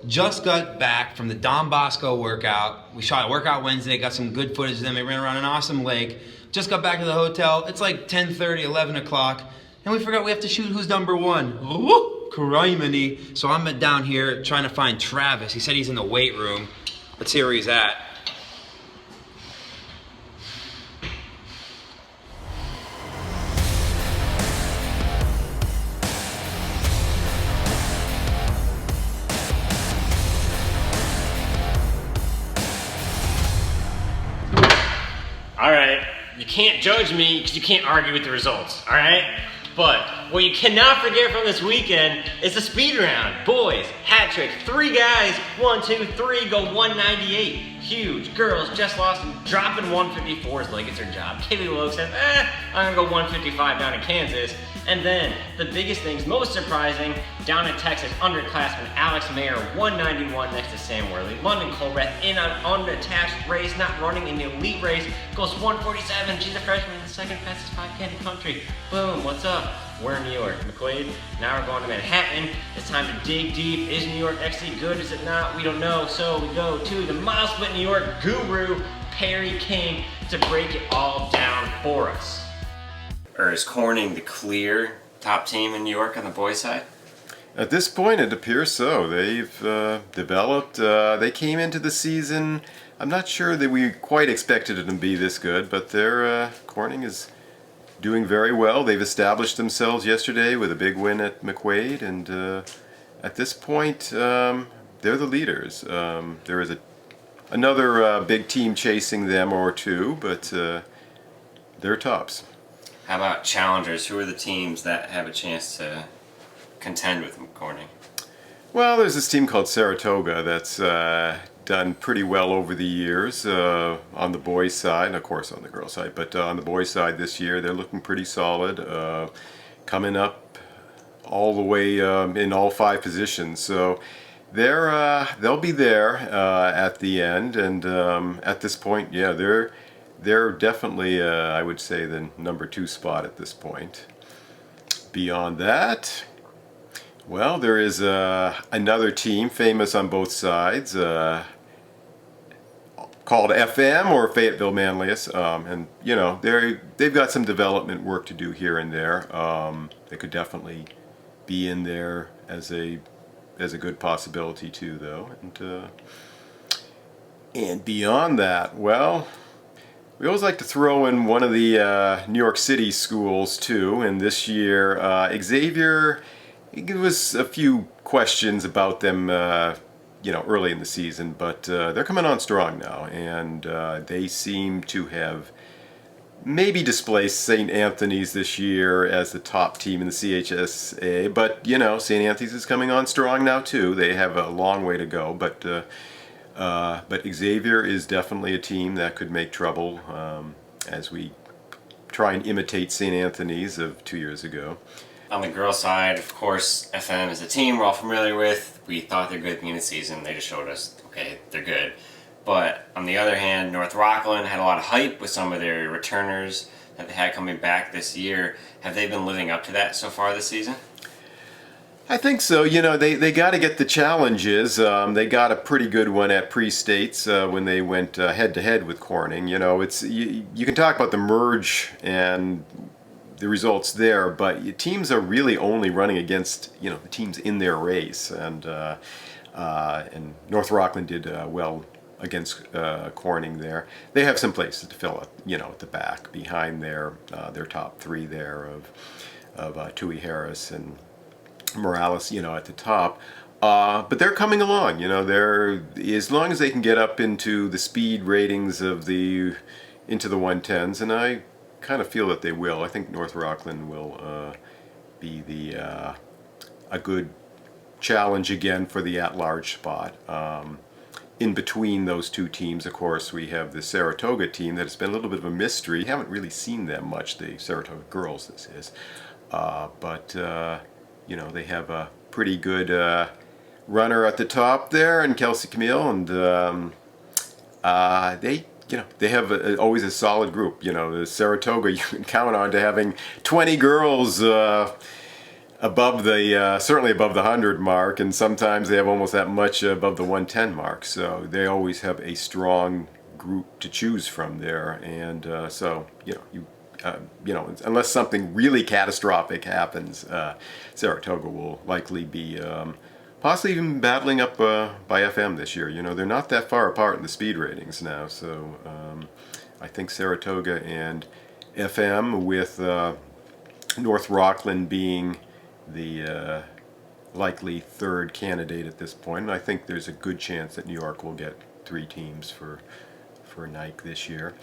Just got back from the Don Bosco workout. We shot a workout Wednesday, got some good footage of them. They ran around an awesome lake. Just got back to the hotel. It's like 10:30, 11 o'clock. And we forgot we have to shoot who's number one. Woo! Criminy. So I'm down here trying to find Travis. He said he's in the weight room. Let's see where he's at. Alright, you can't judge me because you can't argue with the results, alright? But what you cannot forget from this weekend is the speed round. Boys, hat trick, 3 guys, 1, 2, 3, go 198. Huge. Girls just lost and dropping 154s like it's their job. Kaylee Lowe says, I'm gonna go 155 down in Kansas. And then, the biggest things, most surprising, down in Texas, underclassman Alex Mayer, 191 next to Sam Worley. London Colbreth in an unattached race, not running in the elite race, goes 147. She's a freshman in the second fastest 5K in the country. Boom, what's up? We're in New York, McQuaid. Now we're going to Manhattan. It's time to dig deep. Is New York actually good? Is it not? We don't know. So we go to the MileSplit New York guru, Perry King, to break it all down for us. Or is Corning the clear top team in New York on the boys' side? At this point, it appears so. They've developed. They came into the season. I'm not sure that we quite expected it to be this good, but their Corning is doing very well. They've established themselves yesterday with a big win at McQuaid, and at this point, they're the leaders. There is another big team chasing them or two, but they're tops. How about challengers? Who are the teams that have a chance to contend with Corning? Well, there's this team called Saratoga that's done pretty well over the years on the boys' side, and of course on the girls' side, but on the boys' side this year they're looking pretty solid, coming up all the way in all 5 positions. So they'll be there at the end, and at this point, yeah, they're definitely, I would say, the number 2 spot at this point. Beyond that, well, there is another team famous on both sides called FM, or Fayetteville Manlius, and you know they've got some development work to do here and there. They could definitely be in there as a good possibility too, though. And beyond that, well, we always like to throw in one of the New York City schools too, and this year Xavier, there was a few questions about them early in the season, but they're coming on strong now, and they seem to have maybe displaced St. Anthony's this year as the top team in the CHSA, but St. Anthony's is coming on strong now too. They have a long way to go, but Xavier is definitely a team that could make trouble as we try and imitate St. Anthony's of 2 years ago. On the girls' side, of course, FM is a team we're all familiar with. We thought they're good at the beginning of the season. They just showed us, okay, they're good. But on the other hand, North Rockland had a lot of hype with some of their returners that they had coming back this year. Have they been living up to that so far this season? I think so. They got to get the challenges. They got a pretty good one at pre-states when they went head-to-head with Corning. You can talk about the merge and the results there, but teams are really only running against the teams in their race, and North Rockland did well against Corning there. They have some places to fill up, at the back behind their top 3 there of Tui Harris and Morales, at the top. But they're coming along. They're, as long as they can get up into the speed ratings of into the 110s, and I kind of feel that they will. I think North Rockland will be a good challenge again for the at-large spot. In between those 2 teams, of course, we have the Saratoga team that has been a little bit of a mystery. We haven't really seen them much, the Saratoga girls, this is. But they have a pretty good runner at the top there, and Kelsey Camille, and they have always a solid group. The Saratoga, you can count on to having 20 girls above the certainly above the 100 mark, and sometimes they have almost that much above the 110 mark. So they always have a strong group to choose from there, and so unless something really catastrophic happens, Saratoga will likely be possibly even battling up by FM this year. They're not that far apart in the speed ratings now, so I think Saratoga and FM, with North Rockland being the likely third candidate at this point. And I think there's a good chance that New York will get 3 teams for Nike this year.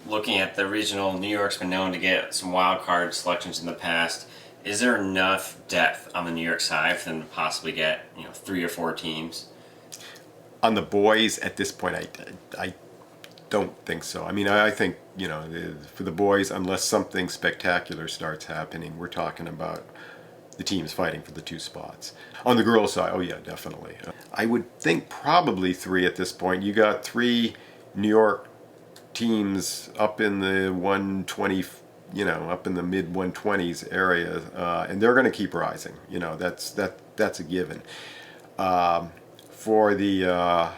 Looking at the regional, New York's been known to get some wild card selections in the past. Is there enough depth on the New York side for them to possibly get 3 or 4 teams? On the boys at this point, I don't think so. I mean, I think for the boys, unless something spectacular starts happening, we're talking about the teams fighting for the 2 spots. On the girls' side, oh yeah, definitely. I would think probably 3 at this point. You got 3 New York teams up in the 120, up in the mid 120s area, and they're going to keep rising. That's a given. For the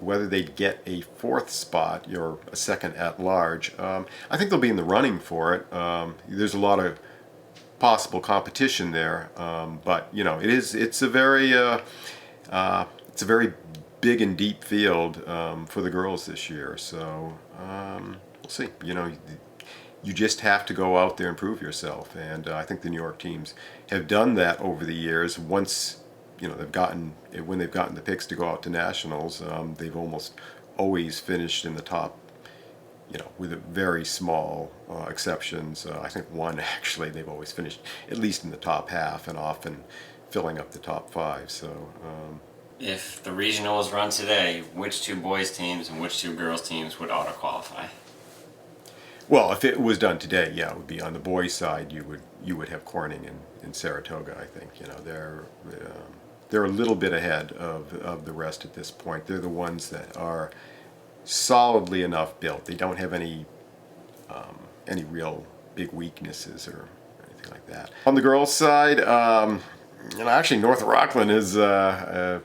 whether they get a 4th spot or a second at large, I think they'll be in the running for it. There's a lot of possible competition there, but it's a very big and deep field for the girls this year. So we'll see. You just have to go out there and prove yourself, and I think the New York teams have done that over the years. Once when they've gotten the picks to go out to nationals, they've almost always finished in the top. With a very small exceptions. I think one actually they've always finished at least in the top half, and often filling up the top 5. So. If the regionals run today, which 2 boys teams and which 2 girls teams would auto qualify? Well, if it was done today, yeah, it would be on the boys' side. You would have Corning and Saratoga. I think they're a little bit ahead of the rest at this point. They're the ones that are solidly enough built. They don't have any real big weaknesses or anything like that. On the girls' side, actually North Rockland is I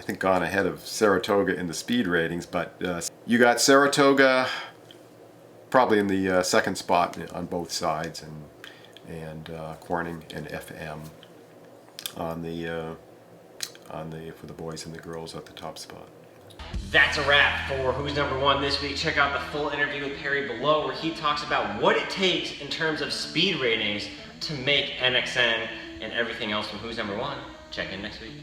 think gone ahead of Saratoga in the speed ratings, but you got Saratoga probably in the 2nd spot on both sides, and Corning and FM on the for the boys and the girls at the top spot. That's a wrap for Who's Number 1 this week. Check out the full interview with Perry below, where he talks about what it takes in terms of speed ratings to make NXN and everything else from Who's Number 1. Check in next week.